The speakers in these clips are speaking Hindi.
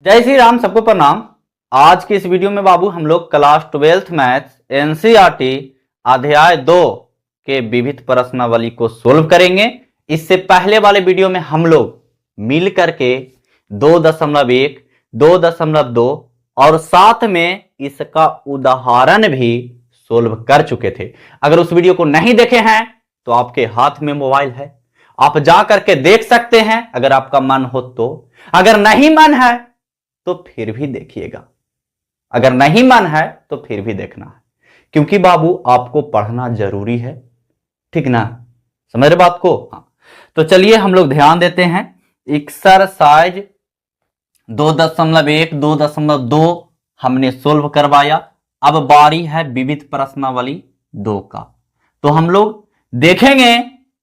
जय श्री राम, सबको प्रणाम। आज की इस वीडियो में बाबू हम लोग क्लास 12th मैथ्स एनसीईआरटी अध्याय 2 के विविध प्रश्नावली को सोल्व करेंगे। इससे पहले वाले वीडियो में हम लोग मिल करके 2.1, 2.2 और साथ में इसका उदाहरण भी सोल्व कर चुके थे। अगर उस वीडियो को नहीं देखे हैं तो आपके हाथ में मोबाइल है, आप जा करके देख सकते हैं अगर आपका मन हो तो। अगर नहीं मन है तो फिर भी देखिएगा, अगर नहीं मन है तो फिर भी देखना है, क्योंकि बाबू आपको पढ़ना जरूरी है, ठीक ना? समझ रहे बात को? हाँ, तो चलिए हम लोग ध्यान देते हैं। एक्सरसाइज 2.1, 2.2 हमने सोल्व करवाया। अब बारी है विविध प्रश्नावली 2 का, तो हम लोग देखेंगे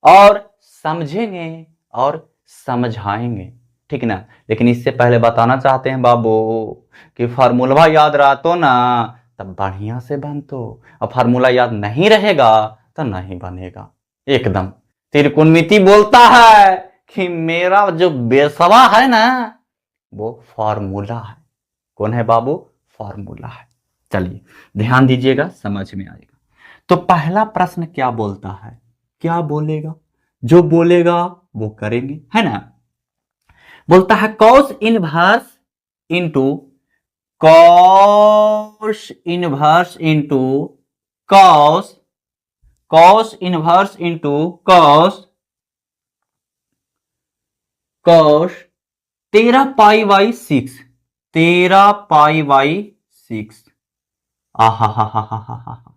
और समझेंगे और समझाएंगे, ठीक ना? लेकिन इससे पहले बताना चाहते हैं बाबू कि फार्मूला याद रहा तो ना तब बढ़िया से बनतो, और फार्मूला याद नहीं रहेगा तो नहीं बनेगा एकदम। त्रिकोणमिति बोलता है कि मेरा जो बेसवा है ना वो फार्मूला है। कौन है बाबू? फार्मूला है। चलिए ध्यान दीजिएगा, समझ में आएगा। तो पहला प्रश्न क्या बोलता है? क्या बोलेगा? जो बोलेगा वो करेंगे, है ना? बोलता है cos inverse into cos inverse into cos, cos inverse into cos, cos 13 pi by 6, 13 pi by 6। आहा हा हा हा हा हा।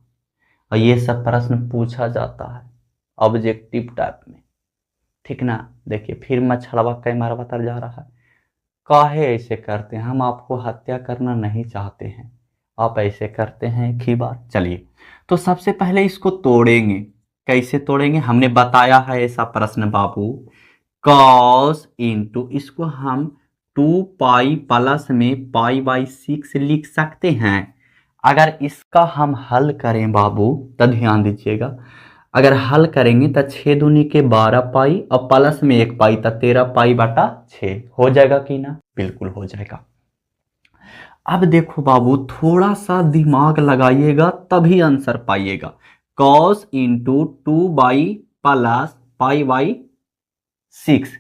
और ये सब प्रश्न पूछा जाता है ऑब्जेक्टिव टाइप में, ठीक ना? देखिए फिर मछड़वा कई मार बता जा रहा है। काहे ऐसे करते हैं? हम आपको हत्या करना नहीं चाहते हैं, आप ऐसे करते हैं एक ही बार। चलिए तो सबसे पहले इसको तोड़ेंगे। कैसे तोड़ेंगे? हमने बताया है ऐसा प्रश्न बाबू। कॉस इंटू, इसको हम 2 पाई प्लस में पाई बाई 6 लिख सकते हैं। अगर इसका हम हल करें बाबू तो ध्यान दीजिएगा, अगर हल करेंगे तो 6 दूनी के 12 पाई और प्लस में 1 पाई तो 13 पाई बटा 6 हो जाएगा कि ना? बिल्कुल हो जाएगा। अब देखो बाबू थोड़ा सा दिमाग लगाइएगा तभी आंसर पाइएगा। Cos into 2 by plus pi by 6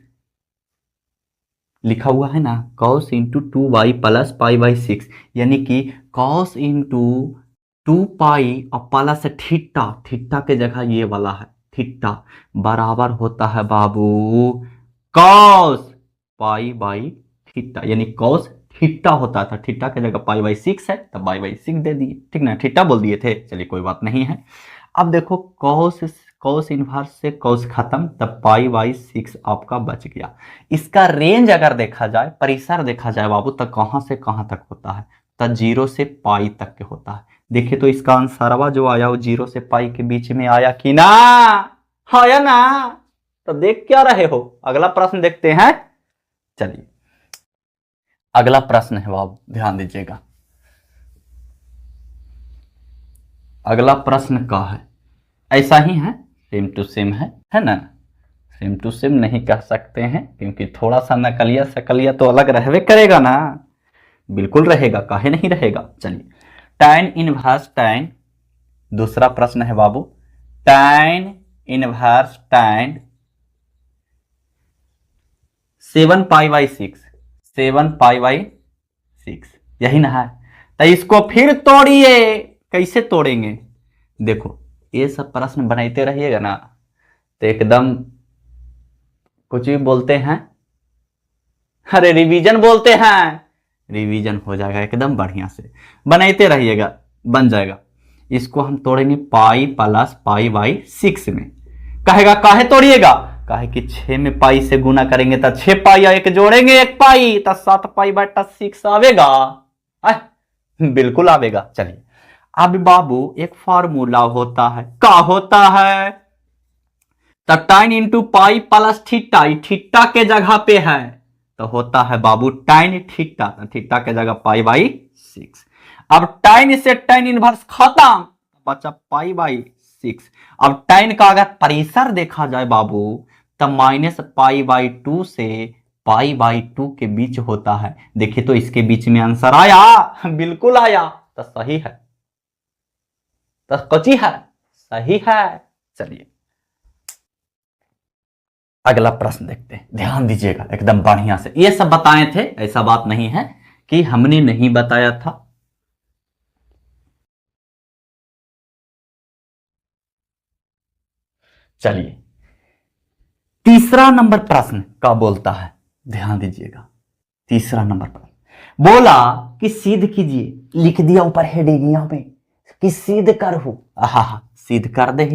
लिखा हुआ है ना, cos into 2 by plus pi by 6, यानी कि कॉस इंटू 2 पाई और प्लस थीटा, थीटा के जगह ये वाला है थीटा, बराबर होता है बाबू कॉस पाई बाई थीटा, यानी कॉस थीटा होता था। थीटा के जगह पाई बाई 6 है तब पाई बाई 6 दे दिए, ठीक ना? थीटा बोल दिए थे, चलिए कोई बात नहीं है। अब देखो कॉस, कॉस इनवर्स से कॉस खत्म तब पाई बाई 6 आपका बच गया। इसका रेंज अगर देखा जाए, परिसर देखा जाए बाबू, तो कहां से कहां तक होता है? तो 0 से पाई तक के होता है। देखिए तो इसका आंसरवा जो आया वो 0 से पाई के बीच में आया कि ना? आया ना? तो देख क्या रहे हो? अगला प्रश्न देखते हैं। चलिए अगला प्रश्न है बाबू, ध्यान दीजिएगा। अगला प्रश्न का है, ऐसा ही है, सेम टू सेम है ना? सेम टू सेम नहीं कह सकते हैं क्योंकि थोड़ा सा नकलिया सकलिया तो अलग रहवे करेगा ना, बिल्कुल रहेगा, काहे नहीं रहेगा। चलिए tan इनवर्स tan, दूसरा प्रश्न है बाबू tan inverse tan 7 pi by 6, 7 pi by 6, यही ना है? तो इसको फिर तोड़िए। कैसे तोड़ेंगे? देखो ये सब प्रश्न बनाते रहिएगा ना तो एकदम कुछ भी बोलते हैं, अरे रिवीजन बोलते हैं, रिवीजन हो जाएगा एकदम बढ़िया से। बनाते रहिएगा, बन जाएगा। इसको हम तोड़ेंगे पाई प्लस पाई बाई 6 में। कहेगा काहे तोड़िएगा? काहे कि 6 में पाई से गुना करेंगे तो 6 पाई और 1 जोड़ेंगे 1 पाई तो 7 पाई बटा 6 आवेगा। बिल्कुल आवेगा। चलिए अब बाबू एक फार्मूला होता है, क्या होता है? तो tan into pi plus theta, theta के जगह पे है तो होता है बाबू tan थीटा, थीटा के जगह पाई बाई 6। अब tan से tan इनवर्स खत्म, बचा पाई बाई 6। अब tan का अगर परिसर देखा जाए बाबू तो माइनस पाई बाई 2 से π/2 के बीच होता है। देखिए तो इसके बीच में आंसर आया, बिल्कुल आया, तो सही है, तो कच्ची है, सही है। चलिए अगला प्रश्न देखते हैं, ध्यान दीजिएगा एकदम बढ़िया से। ये सब बताए थे, ऐसा बात नहीं है कि हमने नहीं बताया था। चलिए तीसरा नंबर प्रश्न का बोलता है, ध्यान दीजिएगा। तीसरा नंबर प्रश्न बोला कि सिद्ध कीजिए, लिख दिया ऊपर हेडिंग यहां पे कि सिद्ध कर हो। सिद्ध कर दे।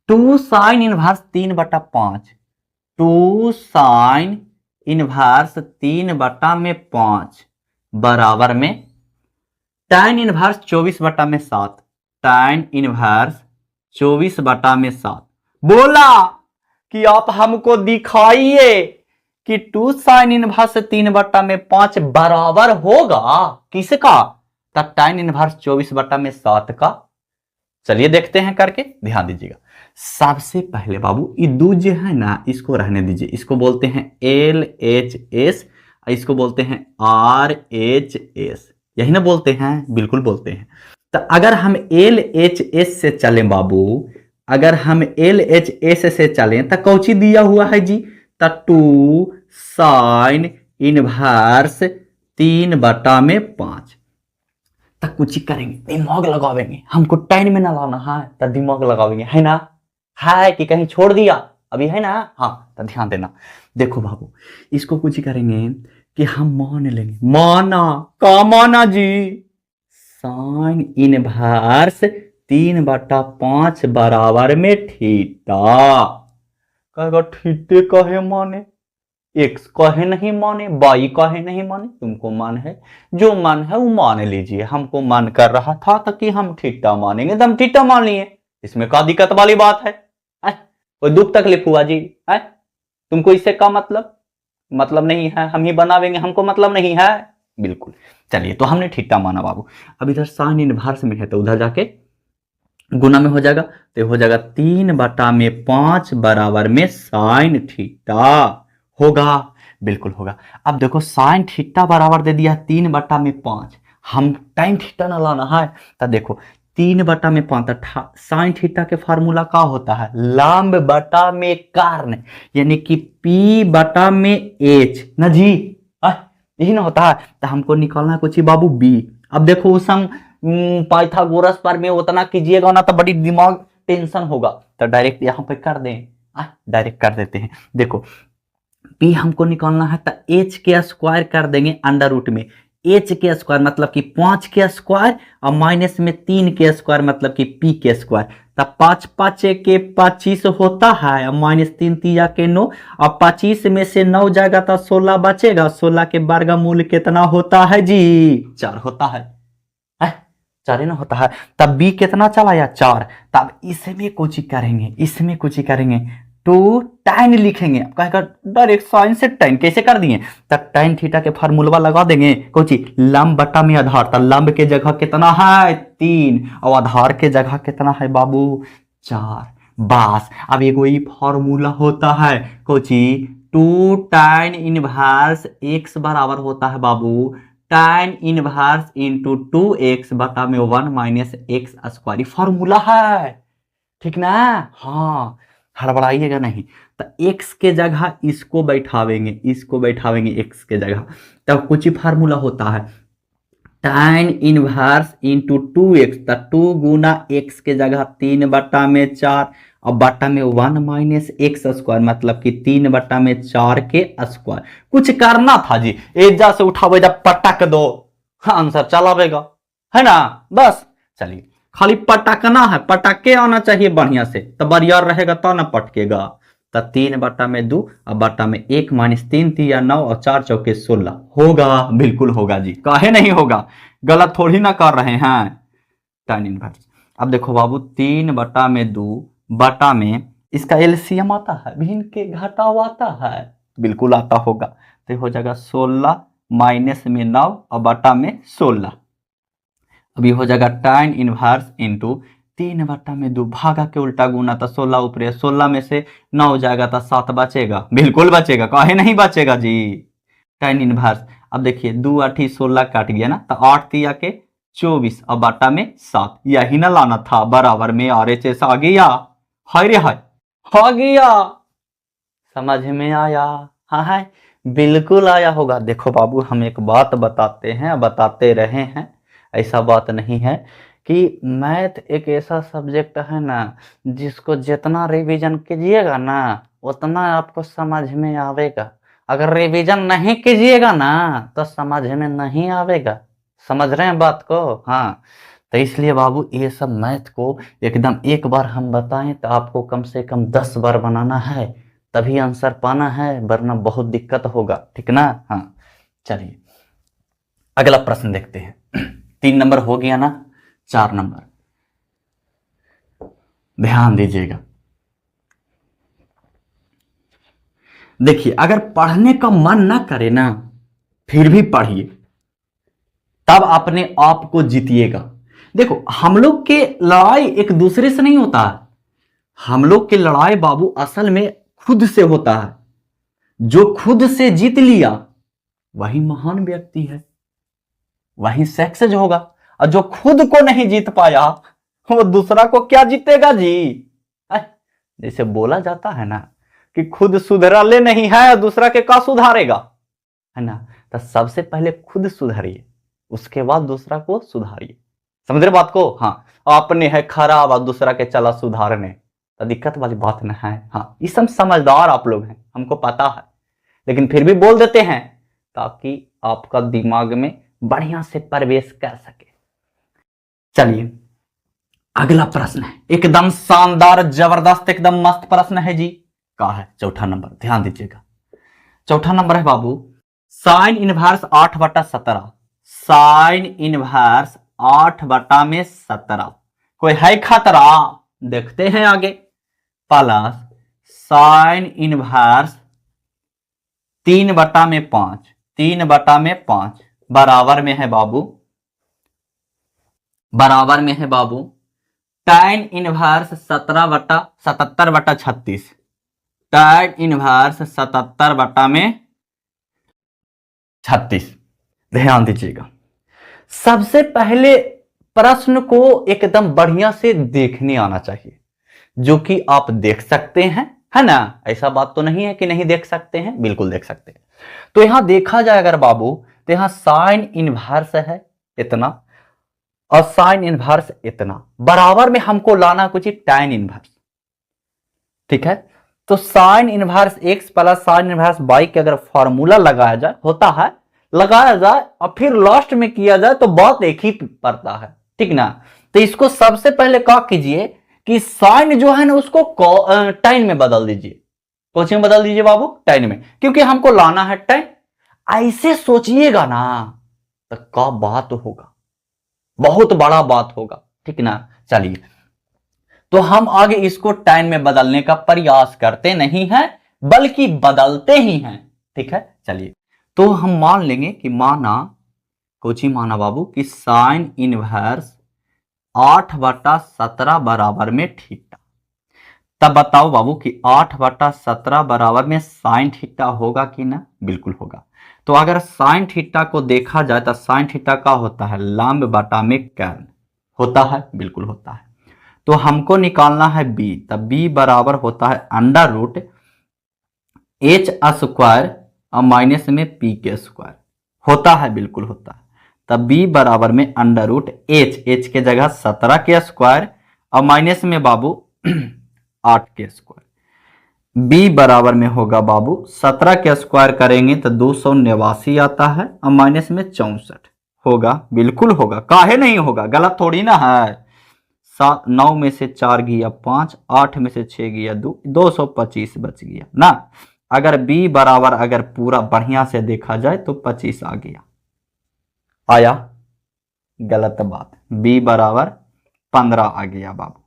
2 साइन इनवर्स 3/5, 2 साइन इनवर्स 3/5 बराबर में tan इनवर्स 24/7, tan इनवर्स 24/7। बोला कि आप हमको दिखाइए कि 2 साइन इनवर्स 3/5 बराबर होगा किसका, तब tan इनवर्स 24/7 का। चलिए देखते हैं करके, ध्यान दीजिएगा। सबसे पहले बाबू ये दो जो है ना, इसको रहने दीजिए, इसको बोलते हैं LHS, इसको बोलते हैं RHS, यही ना बोलते हैं, बिल्कुल बोलते हैं। तो अगर हम LHS से चलें बाबू, अगर हम LHS से चलें तो कौची दिया हुआ है जी, तो 2 साइन इनवर्स 3/5। तक कुछ करेंगे, दिमाग लगावेंगे, हमको टाइम में ना लाना है, तो दिमाग लगावेंगे, है ना, है कि कहीं छोड़ दिया, अभी है ना। हाँ तो ध्यान देना। देखो बाबू इसको कुछ करेंगे कि हम मान लेंगे, माना का माना जी, साइन इनवर्स 3/5 बराबर में थीटा। कहेगा थीटे कहे माने, एक्स कहे नहीं माने, वाई कहे नहीं माने, तुमको मन है, जो मन है वो मान लीजिए। हमको मन कर रहा था तो कि हम थीटा मानेंगे, तो हम थीटा मान लिए, इसमें क्या दिक्कत वाली बात है? कोई दुख तकलीफ हुआ जी? है तुमको इससे क्या मतलब नहीं है, हम ही बनावेंगे, हमको मतलब नहीं है, बिल्कुल। चलिए तो हमने थीटा माना बाबू। अब इधर साइन इनवर्स में है तो उधर जाके गुना में हो जाएगा, तो हो जाएगा 3/5 बराबर में साइन थीटा होगा, बिल्कुल होगा। अब देखो साइन थीटा बराबर दे दिया 3/5, हम टाइम थीटा ना लाना है, तो देखो 3/5 साइन थीटा के फार्मूला क्या होता है, लंब बटा में कर्ण, यानी कि P/H ना जी, यही ना होता है। तो हमको निकालना है कुछ बाबू B। अब देखो उस हम पाइथागोरस पर में उतना कीजिएगा ना तो बड़ी दिमाग टेंशन होगा, तो डायरेक्ट यहाँ पे कर दें, डायरेक्ट कर देते हैं। देखो P हमको निकालना है तो H के स्क्वायर कर देंगे अंडर रूट में, H के स्क्वायर मतलब कि 5 के स्क्वायर और माइनस में 3 के स्क्वायर मतलब कि P के स्क्वायर, तब 5 5 के 25 होता है और माइनस 3 3 के 9, और 25 में से 9 जाएगा तो 16 बचेगा, 16 के वर्गमूल कितना होता है जी, 4 होता है, 4 ना होता है। तब B कितना चला या 4, तब इसमें कुछ करेंगे, इसमें कुछ करेंगे, तो tan लिखेंगे, कहेगा डायरेक्ट साइन से tan कैसे कर दिए, तब tan थीटा के फार्मूला लगा देंगे, कुछ लंब बटा में आधार, तब लंब के जगह कितना है 3 और आधार के जगह कितना है बाबू 4, बस। अब एगो ये फार्मूला होता है कुछ 2 tan इनवर्स x बराबर होता है बाबू tan इनवर्स इंटू 2x बटा में 1 माइनस एक्स स्क्वायर, फार्मूला है, ठीक ना। हाँ हड़बड़ाइएगा नहीं, तो x के जगह इसको बैठावेंगे, इसको बैठावेंगे x के जगह, तब कुछ ही फार्मूला होता है tan इनवर्स इंटू 2x, तो 2 गुना x के जगह 3/4 और बटा में 1 माइनस एक्स स्क्वायर मतलब कि 3/4 के स्क्वायर। कुछ करना था जी, एजा से उठावे जा पटक दो, आंसर चलावेगा, है ना, बस। चलिए खाली पटकना है, पटके आना चाहिए बढ़िया से, तो बरियार रहेगा तो ना पटकेगा। तो 3/2 और बटा में 1 माइनस 3 3 9 और 4 चौके 16 होगा, बिल्कुल होगा जी, काहे नहीं होगा, गलत थोड़ी ना कर रहे हैं। tan इनवर्स, अब देखो बाबू 3/2 बटा में इसका एलसीएम आता है, भिन्न के घटाव आता है, बिल्कुल आता होगा, तो हो जाएगा 16 माइनस में 9 और बटा में 16। अभी हो जाएगा tan इनवर्स इंटू 3/2 भागा के उल्टा गुना तो 16 ऊपर, 16 में से 9 जाएगा तो 7 बचेगा, बिल्कुल बचेगा, काहे नहीं बचेगा जी। tan इनवर्स, अब देखिए 2 8 16 काट गया ना, तो 8 3 के 24 और बाटा में 7, यही ना लाना था, बराबर में RHS आ गया। हाय रे हाय, आ गया, समझ में आया। हाँ है, बिल्कुल आया होगा। देखो बाबू, हम एक बात बताते हैं, बताते रहे हैं, ऐसा बात नहीं है कि मैथ एक ऐसा सब्जेक्ट है ना जिसको जितना रिवीजन कीजिएगा ना उतना आपको समझ में आवेगा। अगर रिवीजन नहीं कीजिएगा ना तो समझ में नहीं आवेगा। समझ रहे हैं बात को? हाँ, तो इसलिए बाबू ये सब मैथ को एकदम एक बार हम बताएं तो आपको कम से कम 10 बार बनाना है, तभी आंसर पाना है, वरना बहुत दिक्कत होगा, ठीक ना। हाँ, चलिए अगला प्रश्न देखते हैं। 3 नंबर हो गया ना, 4 नंबर ध्यान दीजिएगा। देखिए, अगर पढ़ने का मन ना करे ना फिर भी पढ़िए, तब अपने आप को जीतिएगा। देखो, हम लोग के लड़ाई एक दूसरे से नहीं होता है, हम लोग की लड़ाई बाबू असल में खुद से होता है। जो खुद से जीत लिया वही महान व्यक्ति है, वही सक्सेस होगा। और जो खुद को नहीं जीत पाया वो दूसरा को क्या जीतेगा जी। जैसे बोला जाता है ना कि खुद सुधरले नहीं है और दूसरा के का सुधारेगा, है ना। तो सबसे पहले खुद सुधरिए, उसके बाद दूसरा को सुधारिए। समझ रहे बात को? हाँ, अपने है खराब और दूसरा के चला सुधारने, तो दिक्कत वाली बात ना है। हाँ, ये सब समझदार आप लोग हैं, हमको पता है, लेकिन फिर भी बोल देते हैं ताकि आपका दिमाग में बढ़िया से प्रवेश कर सके। चलिए अगला प्रश्न है, एकदम शानदार, जबरदस्त, एकदम मस्त प्रश्न है जी। का है? चौथा नंबर, ध्यान दीजिएगा। चौथा नंबर है बाबू, साइन इनवर्स 8/17, साइन इनवर्स 8/17, कोई है खतरा? देखते हैं आगे। प्लस साइन इनवर्स 3/5, 3/5 बराबर में है बाबू, बराबर में है बाबू tan इनवर्स 77/36, tan इनवर्स 77/36। ध्यान दीजिएगा, सबसे पहले प्रश्न को एकदम बढ़िया से देखने आना चाहिए, जो कि आप देख सकते हैं, है ना। ऐसा बात तो नहीं है कि नहीं देख सकते हैं, बिल्कुल देख सकते हैं। तो यहां देखा जाए अगर बाबू, तो यहां साइन इनवर्स है इतना और साइन इनवर्स इतना, बराबर में हमको लाना कुछ tan इनवर्स, ठीक है। तो sine inverse x plus sine inverse y के अगर फॉर्मूला लगाया जाए, होता है, लगाया जाए और फिर लास्ट में किया जाए तो बात एक ही पड़ता है, ठीक ना। तो इसको सबसे पहले क्या कीजिए कि साइन जो है ना उसको tan में बदल दीजिए। कौन में बदल दीजिए बाबू? tan में, क्योंकि हमको लाना है tan। ऐसे सोचिएगा ना तो क्या बात होगा, बहुत बड़ा बात होगा, ठीक ना। चलिए, तो हम आगे इसको tan में बदलने का प्रयास करते नहीं हैं, बल्कि बदलते ही हैं, ठीक है। चलिए, तो हम मान लेंगे कि माना, कोची माना बाबू, कि साइन इनवर्स 8/17 बराबर में थीटा। तब बताओ बाबू कि 8/17 बराबर में साइन थीटा होगा कि ना? बिल्कुल होगा। तो अगर साइन थीटा को देखा जाए तो साइन थीटा का होता है लंब बटा में कर्ण, होता है, बिल्कुल होता है। तो हमको निकालना है b, तब b बराबर होता है √h² और माइनस में p², होता है, बिल्कुल होता है। तब b बराबर में √h के जगह 17² और माइनस में बाबू 8²। b बराबर में होगा बाबू 17² करेंगे तो 289 आता है और माइनस में 64 होगा, बिल्कुल होगा, काहे नहीं होगा, गलत थोड़ी ना है। 9 में से 4 गया 5, 8 में से 6 गया 2, 225 बच गया ना। अगर b बराबर अगर पूरा बढ़िया से देखा जाए तो 25 आ गया, आया? गलत बात, b बराबर 15 आ गया बाबू।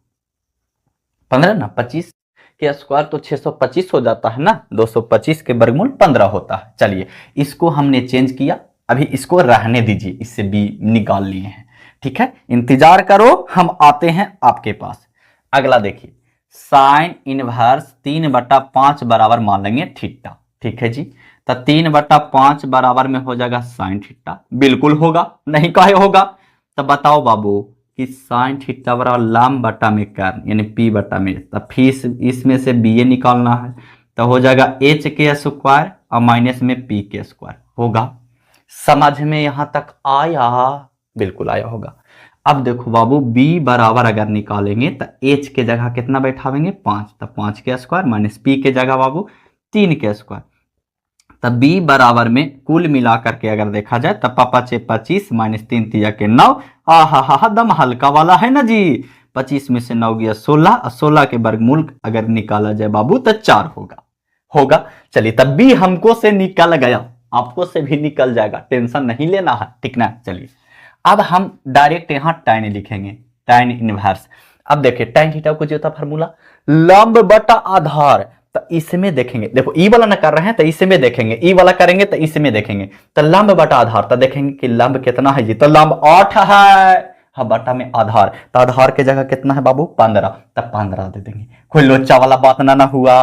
15 ना, 25 के स्क्वायर तो 625 हो जाता है ना, 225 के वर्गमूल 15 होता है। चलिए, इसको हमने चेंज किया, अभी इसको रहने दीजिए, इससे b निकाल लिए हैं। ठीक है, इंतजार करो, हम आते हैं आपके पास। अगला देखिए, साइन इनवर्स 3/5 बराबर मान लेंगे थीटा। ठीक है जी, तो 3/5 बराबर में हो जाएगा साइन थीटा। बिल्कुल होगा, नहीं काहे होगा। तो बताओ बाबू कि साइन थीटा बराबर लंब बटा में कर्ण यानी पी बटा में, तो फिर इसमें से बी ए निकालना है, तो हो जाएगा एच के स्क्वायर और माइनस में पी के स्क्वायर होगा। समझ में यहां तक आया? बिल्कुल आया होगा। अब देखो बाबू, b बराबर अगर निकालेंगे तो h के जगह कितना बैठावेंगे 5, तो 5 के स्क्वायर माइनस p के जगह बाबू 3 के स्क्वायर। तब b बराबर में कुल मिलाकर के अगर देखा जाए तो पापा 25 माइनस 3 तिया के 9। हा दम हल्का वाला है ना जी। 25 में से 9 गया 16 और 16 के वर्गमूल अगर निकाला जाए बाबू तो 4 होगा। होगा, चलिए तब भी हमको से निकल गया, आपको से भी निकल जाएगा, टेंशन नहीं लेना है, ठीक ना। चलिए अब हम डायरेक्ट यहां tan लिखेंगे, tan इनवर्स। अब देखिए tan थीटा को जो था फार्मूला लंब बटा आधार, तो इसमें देखेंगे, देखो ई वाला ना कर रहे हैं तो इसमें देखेंगे, ई वाला करेंगे तो इसमें देखेंगे, तो लंब बटा आधार, तो देखेंगे कि लंब कितना है जी, तो लंब 8 है, हाँ बटा में आधार, तो आधार के जगह कितना है बाबू 15, तब 15 दे देंगे। कोई लोचा वाला बात ना हुआ,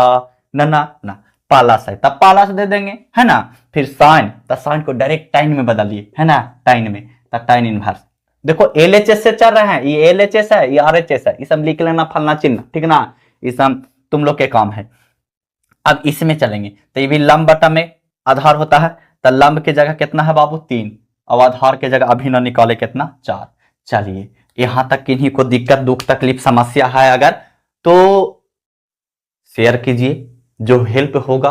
ना ना ना, पालास है तब पालास दे देंगे, है ना। फिर साइन, तो साइन को डायरेक्ट टाइन में बदलिए, है ना, टाइन में, तो टाइन इनवर्स। देखो एलएचएस से चल रहे हैं, ये एलएचएस है, ये आरएचएस है, इस हम लिख लेना फलना चिन्ह, ठीक ना, इस हम तुम लोग के काम है। अब इसमें चलेंगे तो ये भी लंब बटा में आधार होता है, तो लंब की जगह कितना है बाबू 3, और आधार की जगह अभी ना निकाले कितना 4। चलिए यहां तक किन्हीं को दिक्कत दुख तकलीफ समस्या है अगर, तो शेयर कीजिए, जो हेल्प होगा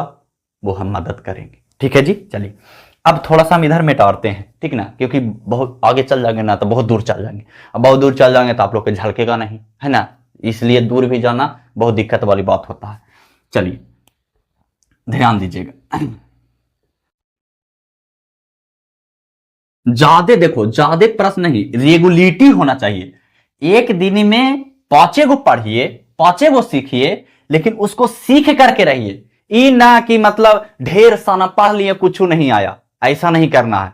वो हम मदद करेंगे, ठीक है जी। चलिए अब थोड़ा सा हम इधर मिटाते हैं, ठीक ना, क्योंकि बहुत आगे चल जाएंगे ना तो बहुत दूर चल जाएंगे, अब बहुत दूर चल जाएंगे तो आप लोग को झलकेगा नहीं, है ना, इसलिए दूर भी जाना बहुत दिक्कत वाली बात होता है। चलिए ध्यान दीजिएगा, ज्यादा देखो, ज्यादा प्रश्न नहीं, रेगुलिटी होना चाहिए। एक दिन में पांचे गो पढ़िए, पांचे गो सीखिए, लेकिन उसको सीख करके रहिए। ई ना कि मतलब ढेर साना पढ़ लिए कुछ नहीं आया, ऐसा नहीं करना है।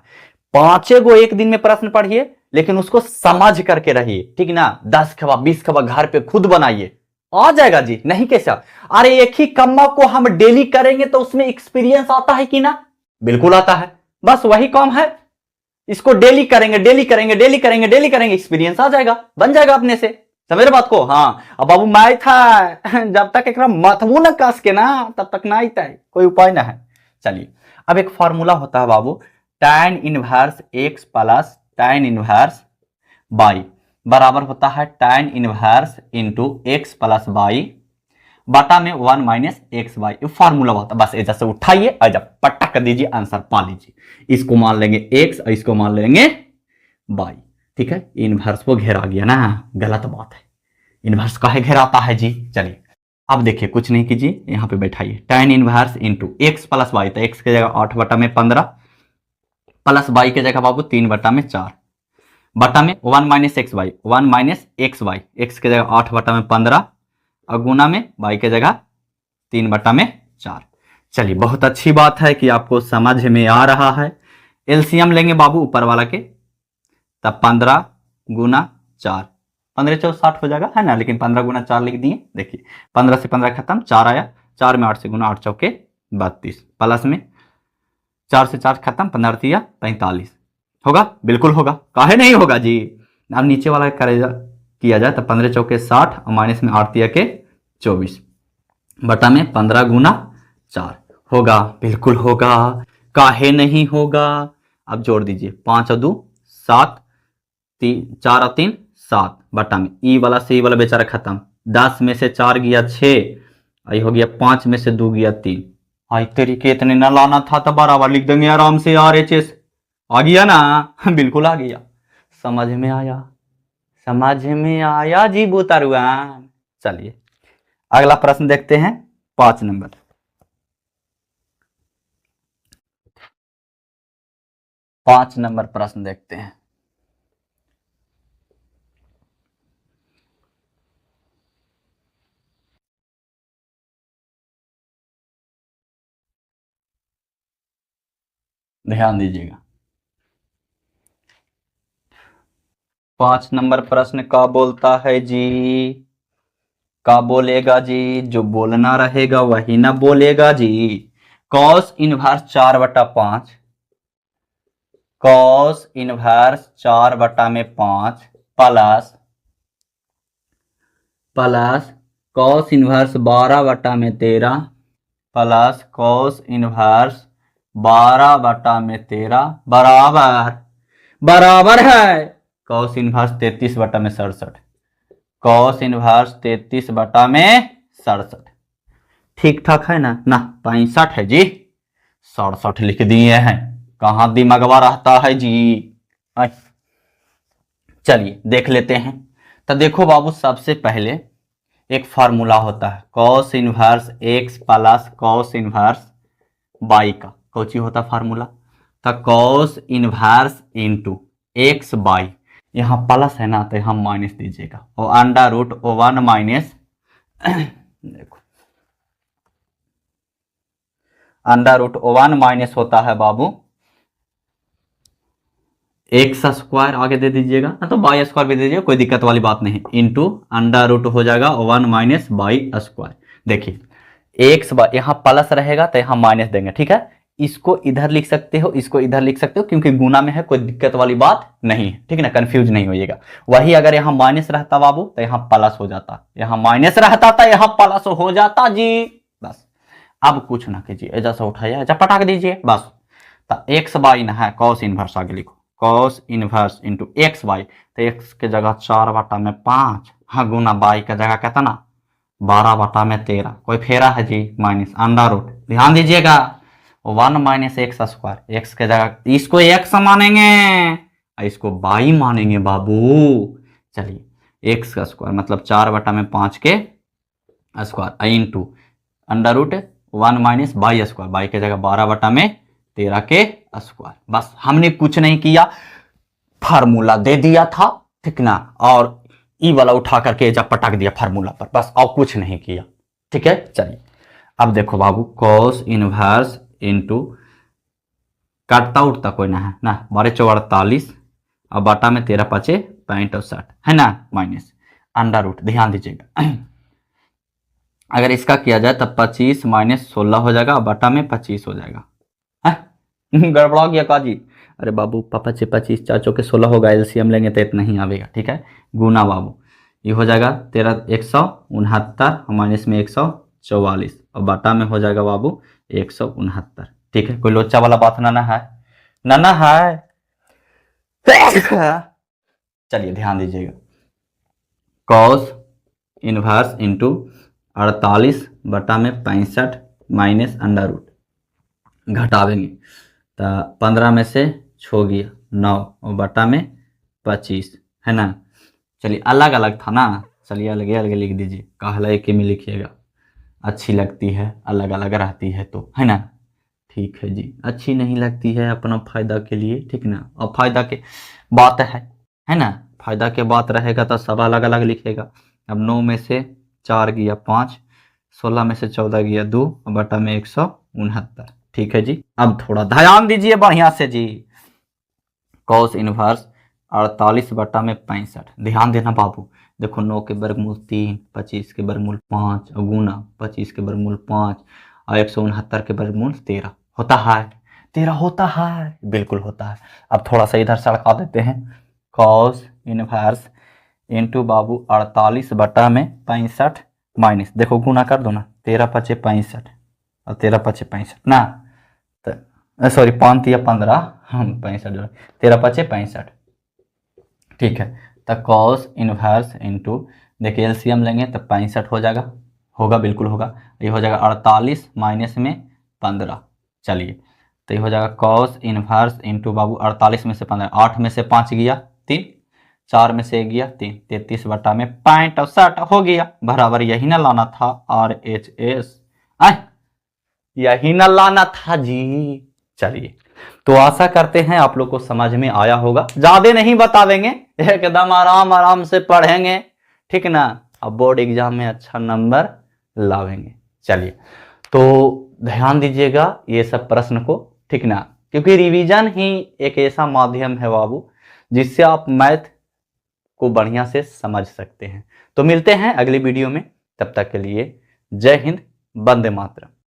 पांचे गो एक दिन में प्रश्न पढ़िए, लेकिन उसको समझ करके रहिए, ठीक ना। 10 खबा 20 खबा घर पे खुद बनाइए, आ जाएगा जी, नहीं कैसा। अरे एक ही कम्मा को हम डेली करेंगे तो उसमें एक्सपीरियंस आता है कि ना, बिल्कुल आता है। बस वही काम है, इसको डेली करेंगे, डेली करेंगे, डेली करेंगे, डेली करेंगे, एक्सपीरियंस आ जाएगा, बन जाएगा अपने से। समझ रहे बात को? हाँ, अब बाबू मैं था जब तक एक मतबू न कस के ना तब तक ना आता है, कोई उपाय ना है। चलिए अब एक फॉर्मूला होता है बाबू, tan inverse x plus tan inverse y बराबर होता है tan inverse into X plus Y बटा में 1 माइनस एक्स वाई, फॉर्मूला होता है। बस ऐसा से उठाइए और जब पट्टा कर दीजिए, आंसर पा लीजिए। इसको मान लेंगे एक्स और इसको मान लेंगे वाई, ठीक है। इनवर्स को घेरा गया ना, गलत बात है, इनवर्स काहे घेराता है जी। चलिए अब देखिए, कुछ नहीं कीजिए, यहां पे बैठाइए, tan inverse into X plus Y, तो एक्स की जगह 8 बटा में 15 प्लस वाई की जगह बाबू 3 बटा में 4 बटा में 1 minus X Y, 1 minus X Y, X की जगह 8 बटा में 15 और गुना में वाई की जगह 3 बटा में 4। चलिए बहुत अच्छी बात है कि आपको समझ में आ रहा है। एलसीएम लेंगे बाबू ऊपर वाला के, तब 15 गुना 4, 15 चौ 60 हो जाएगा, है ना, लेकिन 15 गुना 4 लिख दिए। देखिए 15 से 15 खत्म, 4 आया, 4 में 8 से गुना, 8 चौके 32, प्लस में 4 से 4 खत्म, 15 दिया 45 होगा, बिल्कुल होगा, काहे नहीं होगा जी। अब नीचे वाला करेगा किया जाए तो 15 चौके 60 और माइनस में 8 दिया के 24 बटा में 15 गुना 4 होगा, बिल्कुल होगा, काहे नहीं होगा। अब जोड़ दीजिए, 5 और 2 7, 4 और 3 7 बटा में ई वाला से ई वाला बेचारा खत्म, 10 में से 4 गया 6, आई हो गया 5 में से 2 गया 3। आई तरीके इतने न लाना था तो बराबर लिख देंगे आराम से, आर एच एस आ गया ना बिल्कुल आ गया, समझ में आया, समझ में आया जी बुतरुआन। चलिए अगला प्रश्न देखते हैं, 5 नंबर। 5 नंबर प्रश्न देखते हैं। ध्यान दीजिएगा, 5 नंबर प्रश्न का बोलता है जी, का बोलेगा जी, जो बोलना रहेगा वही ना बोलेगा जी। Cos inverse 4/5, cos inverse 4/5 plus plus cos inverse 12/13 plus cos inverse 12/13 बराबर बराबर है कॉस इनवर्स 33/67। कॉस इनवर्स 33/67 ठीक ठाक है ना ना 65 है जी, 67 लिख दिए हैं। कहां दिमागवा रहता है जी। चलिए देख लेते हैं। तो देखो बाबू, सबसे पहले एक फार्मूला होता है cos inverse x plus cos inverse by का। कौची होता फार्मूला? तो cos inverse into x by, यहाँ प्लस है ना तो यहाँ माइनस दीजिएगा, और अंडर रूट 1 माइनस देखो अंडर रूट 1 माइनस होता है बाबू एक्स स्क्वायर, आगे दे दीजिएगा ना तो बाई स्क्वायर भी दे दीजिएगा, कोई दिक्कत वाली बात नहीं। इंटू अंडर रूट हो जाएगा 1 माइनस बाई स्क्वायर। देखिए एक्स यहाँ प्लस रहेगा तो यहाँ माइनस देंगे, ठीक है। इसको इधर लिख सकते हो, इसको इधर लिख सकते हो, क्योंकि गुना में है, कोई दिक्कत वाली बात नहीं है, ठीक है ना, कंफ्यूज नहीं होइएगा। वही अगर यहाँ माइनस रहता बाबू तो यहाँ प्लस हो जाता, यहाँ माइनस रहता था यहाँ प्लस हो जाता जी। बस अब कुछ ना कीजिए, ऐसा सा उठाइए, ऐसा पटाक दीजिए बस। तो एक्स बाई ना है कॉस इनवर्स, आगे लिखो cos inverse into x by, तो एक्स के जगह 4/5, हाँ गुना बाई का जगह कहता ना 12/13, कोई फेरा है जी माइनस अंडर रूट, ध्यान दीजिएगा 1 माइनस एक्स स्क्वायर, एक्स के जगह इसको एक्स मानेंगे, इसको बाई मानेंगे बाबू। चलिए एक्स का स्क्वायर मतलब 4/5 के square into under root 1 minus by square, by के जगह 12/13 के स्क्वायर। बस हमने कुछ नहीं किया, फार्मूला दे दिया था, ठीक ना, और ई वाला उठा करके जब पटक दिया फार्मूला पर, बस और कुछ नहीं किया, ठीक है। चलिए अब देखो बाबू, कॉस इनवर्स इंटू काटता उठता कोई ना है ना, 12×4 = 48 और बाटा में 13×5 = 65 है ना, माइनस अंडर रूट, ध्यान दीजिएगा अगर इसका किया जाए तब 25 माइनस 16 हो जाएगा और बटा में 25 हो जाएगा। गड़बड़ा गया काजी, अरे बाबू पापा से 25 चाचों के 16 होगा, एलसीएम लेंगे तो इतना ही आवेगा, ठीक है। गुना बाबू ये हो जाएगा 169 माइनस में 144 और बाटा में हो जाएगा बाबू 169, ठीक है। कोई लोचा वाला बात ना है, ना है। चलिए ध्यान दीजिएगा, कॉस इनवर्स इंटू 48 बटा में 65 माइनस अंडर रूट, घटावेंगे तो 15 में से छो गया 9 और बटा में 25 है ना। चलिए अलग अलग था ना, चलिए अलग अलग लिख दीजिए, कहला एक में लिखिएगा, अच्छी लगती है अलग अलग रहती है तो, है ना। ठीक है जी, अच्छी नहीं लगती है अपना फायदा के लिए, ठीक ना, और फायदा के बात है ना, फायदा के बात रहेगा तो सब अलग अलग लिखेगा। अब 9 में से 4 गया 5, 16 में से 14 गया 2 बटा में 169, ठीक है जी। अब थोड़ा ध्यान दीजिए बढ़िया से जी, कॉस इनवर्स 48 बटा में 65, ध्यान देना बाबू। देखो 9 के वर्गमूल 3, 25 के वर्गमूल 5 और गुना 25 के वर्गमूल 5 और 169 के वर्गमूल 13 होता है, 13 होता है, बिल्कुल होता है। अब थोड़ा सा इधर सड़का देते हैं, कॉस इनवर्स इंटू बाबू 48 बटा में 65 माइनस, देखो गुना कर दो ना, 13×5 = 65 और 13×5 = 65 ना, तो सॉरी 5 या 15 हम 65 13×5 = 65, ठीक है। तो कॉस इनवर्स इंटू, देखिए एलसीएम लेंगे तो 65 हो जाएगा, होगा बिल्कुल होगा, ये हो जाएगा 48 माइनस में 15, चलिए तो ये हो जाएगा कॉस इनवर्स इंटू बाबू 48 में से 15, 8 में से 5 गया 3, 4 में से 1 गया 3, 33 बटा में 65 हो गया, बराबर यही ना लाना था RHS, यही ना लाना था जी। चलिए तो आशा करते हैं आप लोग को समझ में आया होगा, ज्यादा नहीं बता देंगे, एकदम आराम आराम से पढ़ेंगे, ठीक ना, अब बोर्ड एग्जाम में अच्छा नंबर लावेंगे। चलिए तो ध्यान दीजिएगा ये सब प्रश्न को, ठीक ना, क्योंकि रिवीजन ही एक ऐसा माध्यम है बाबू जिससे आप मैथ को बढ़िया से समझ सकते हैं। तो मिलते हैं अगली वीडियो में, तब तक के लिए जय हिंद, वंदे मातरम।